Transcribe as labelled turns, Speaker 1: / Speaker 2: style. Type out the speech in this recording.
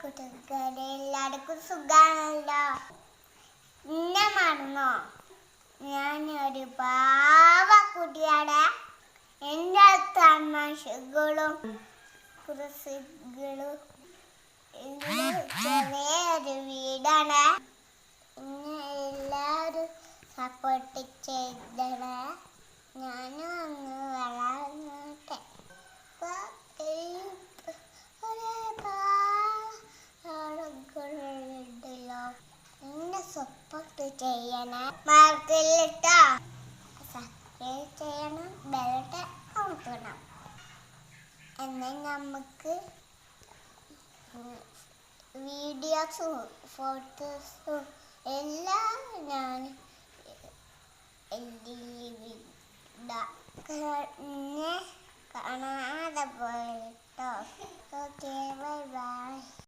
Speaker 1: കൂട്ടുകാരെ എല്ലാവർക്കും സുഖാണല്ലോ. എന്നെ മറന്നോ? ഞാൻ ഒരു പാവ കുട്ടിയാണ്. എൻ്റെ തമാശകളും കുറിസുകളും ചെറിയൊരു വീടാണ്. എന്നെ എല്ലാവരും സപ്പോർട്ട് ചെയ്തേ. ഞാനും അങ്ങ് വളർന്നോട്ടെ. എന്നെ സപ്പോർട്ട് ചെയ്യണേ. മറക്കില്ലട്ടോ. സബ്സ്ക്രൈബ് ചെയ്യണം, ബെൽബട്ടൺ അമർത്തണം. എന്നാൽ നമുക്ക് വീഡിയോസും ഫോട്ടോസും എല്ലാം ഞാൻ കാണാതെ പോയിട്ടോ. Okay, bye bye.